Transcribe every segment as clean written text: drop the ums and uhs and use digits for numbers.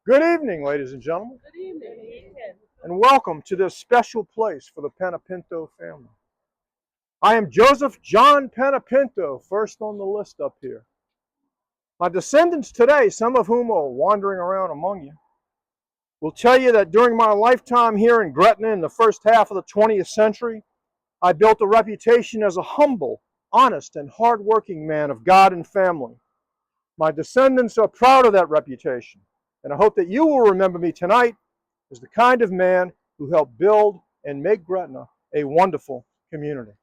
Good evening, ladies and gentlemen, Good evening. and welcome to this special place for the Panepinto family. I am Joseph John Panepinto, first on the list up here. My descendants today, some of whom are wandering around among you, will tell you that during my lifetime here in Gretna in the first half of the 20th century, I built a reputation as a humble, honest, and hardworking man of God and family. My descendants are proud of that reputation, and I hope that you will remember me tonight as the kind of man who helped build and make Gretna a wonderful community.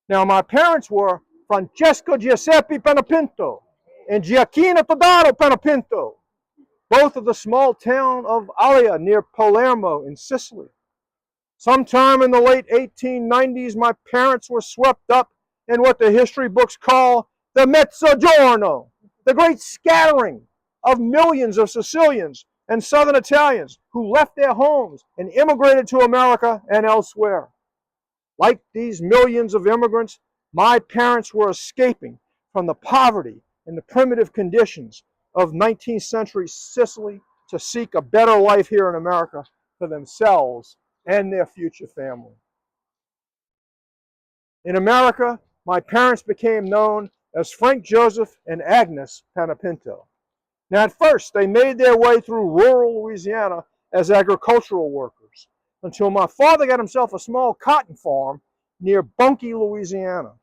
Now, my parents were Francesco Giuseppe Panepinto and Giacchino Todaro Panepinto, both of the small town of Alia near Palermo in Sicily. Sometime in the late 1890s, my parents were swept up in what the history books call the Mezzogiorno, the great scattering of millions of Sicilians and Southern Italians who left their homes and immigrated to America and elsewhere. Like these millions of immigrants, my parents were escaping from the poverty and the primitive conditions of 19th century Sicily to seek a better life here in America for themselves and their future family. In America, my parents became known as Frank Joseph and Agnes Panepinto. Now, at first, they made their way through rural Louisiana as agricultural workers until my father got himself a small cotton farm near Bunkie, Louisiana.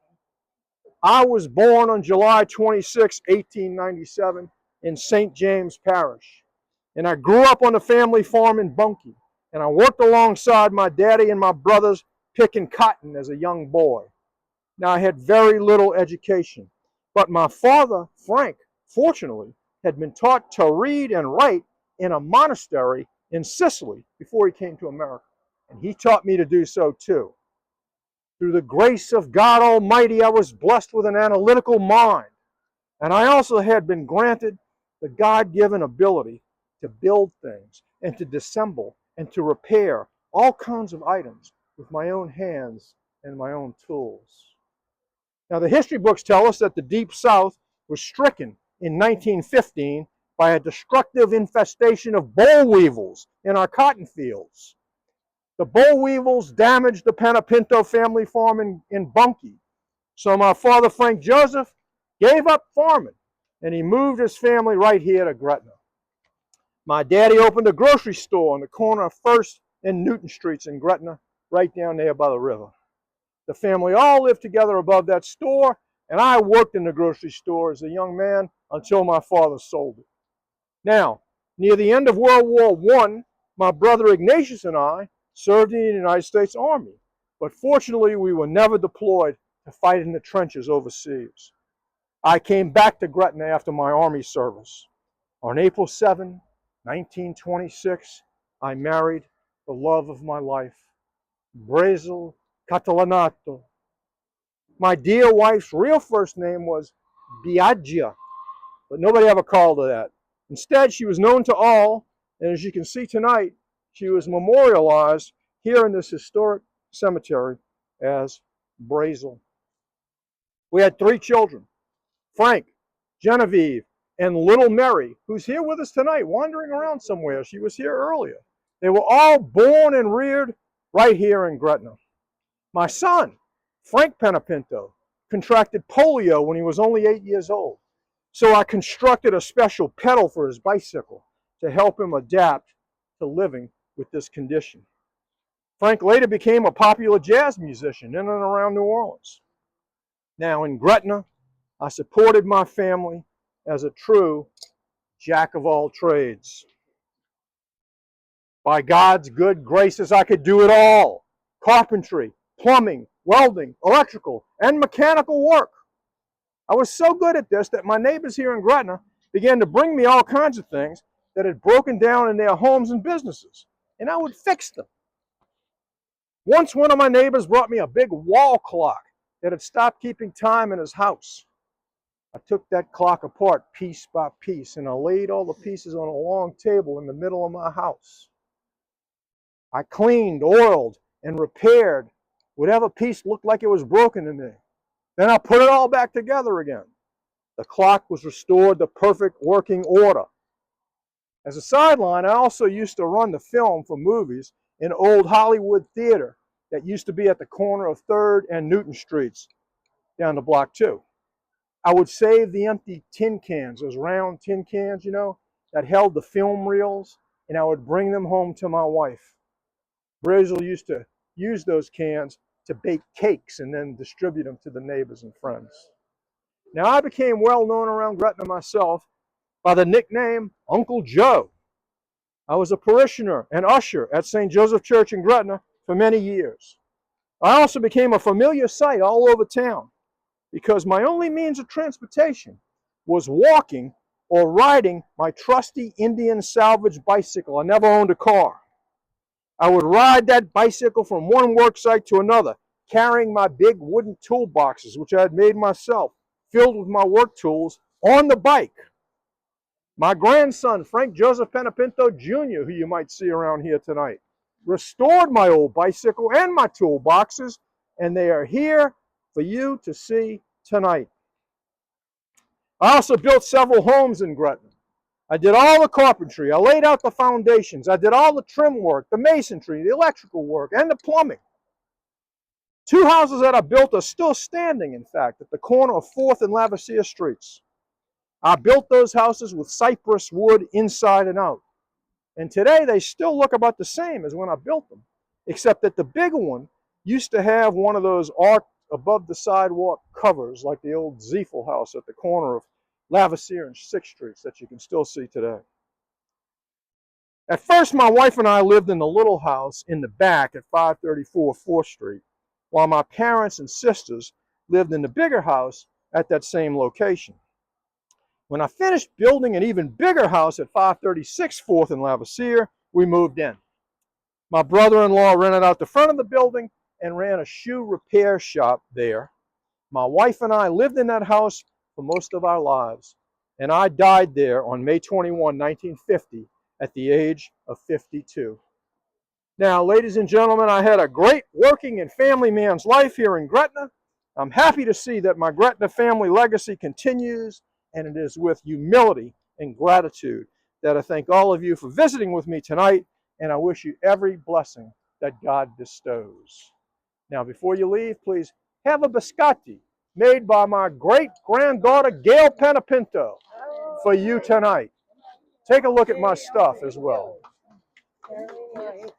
I was born on July 26, 1897, in St. James Parish, and I grew up on the family farm in Bunkie, and I worked alongside my daddy and my brothers picking cotton as a young boy. Now, I had very little education, but my father, Frank, fortunately, had been taught to read and write in a monastery in Sicily before he came to America, and he taught me to do so too. Through the grace of God Almighty, I was blessed with an analytical mind, and I also had been granted the God-given ability to build things and to disassemble and to repair all kinds of items with my own hands and my own tools. Now, the history books tell us that the Deep South was stricken in 1915 by a destructive infestation of boll weevils in our cotton fields. The boll weevils damaged the Panepinto family farm in Bunkie. So my father, Frank Joseph, gave up farming, and he moved his family right here to Gretna. My daddy opened a grocery store on the corner of First and Newton Streets in Gretna, right down there by the river. The family all lived together above that store, and I worked in the grocery store as a young man until my father sold it. Now, near the end of World War I, my brother Ignatius and I served in the United States Army, but fortunately we were never deployed to fight in the trenches overseas. I came back to Gretna after my Army service. On April 7, 1926, I married the love of my life, Brazel Catalanato. My dear wife's real first name was Biaggia, but nobody ever called her that. Instead, she was known to all, and as you can see tonight, she was memorialized here in this historic cemetery as Brazel. We had 3 children, Frank, Genevieve, and little Mary, who's here with us tonight, wandering around somewhere. She was here earlier. They were all born and reared right here in Gretna. My son, Frank Panepinto, contracted polio when he was only 8 years old. So I constructed a special pedal for his bicycle to help him adapt to living with this condition. Frank later became a popular jazz musician in and around New Orleans. Now in Gretna, I supported my family as a true jack of all trades. By God's good graces, I could do it all: carpentry, plumbing, welding, electrical, and mechanical work. I was so good at this that my neighbors here in Gretna began to bring me all kinds of things that had broken down in their homes and businesses, and I would fix them. Once one of my neighbors brought me a big wall clock that had stopped keeping time in his house. I took that clock apart piece by piece, and I laid all the pieces on a long table in the middle of my house. I cleaned, oiled, and repaired whatever piece looked like it was broken to me. Then I put it all back together again. The clock was restored to perfect working order. As a sideline, I also used to run the film for movies in old Hollywood theater that used to be at the corner of 3rd and Newton Streets down the block 2. I would save the empty tin cans, those round tin cans, you know, that held the film reels, and I would bring them home to my wife. Brazil used to use those cans to bake cakes and then distribute them to the neighbors and friends. Now, I became well known around Gretna myself by the nickname Uncle Joe. I was a parishioner and usher at St. Joseph Church in Gretna for many years. I also became a familiar sight all over town because my only means of transportation was walking or riding my trusty Indian salvage bicycle. I never owned a car. I would ride that bicycle from one work site to another, carrying my big wooden toolboxes, which I had made myself, filled with my work tools, on the bike. My grandson, Frank Joseph Panepinto Jr., who you might see around here tonight, restored my old bicycle and my toolboxes, and they are here for you to see tonight. I also built several homes in Gretna. I did all the carpentry. I laid out the foundations. I did all the trim work, the masonry, the electrical work, and the plumbing. 2 houses that I built are still standing, in fact, at the corner of 4th and Lavassier Streets. I built those houses with cypress wood inside and out. And today they still look about the same as when I built them, except that the bigger one used to have one of those arched above the sidewalk covers like the old Ziefel house at the corner of Lavassier and 6th Streets that you can still see today. At first, my wife and I lived in the little house in the back at 534 4th Street, while my parents and sisters lived in the bigger house at that same location. When I finished building an even bigger house at 536 4th and Lavassier, we moved in. My brother-in-law rented out the front of the building and ran a shoe repair shop there. My wife and I lived in that house for most of our lives, and I died there on May 21, 1950, at the age of 52. Now, ladies and gentlemen, I had a great working and family man's life here in Gretna. I'm happy to see that my Gretna family legacy continues, and it is with humility and gratitude that I thank all of you for visiting with me tonight, and I wish you every blessing that God bestows. Now, before you leave, please have a biscotti made by my great-granddaughter, Gail Panepinto, for you tonight. Take a look at my stuff as well. Very nice.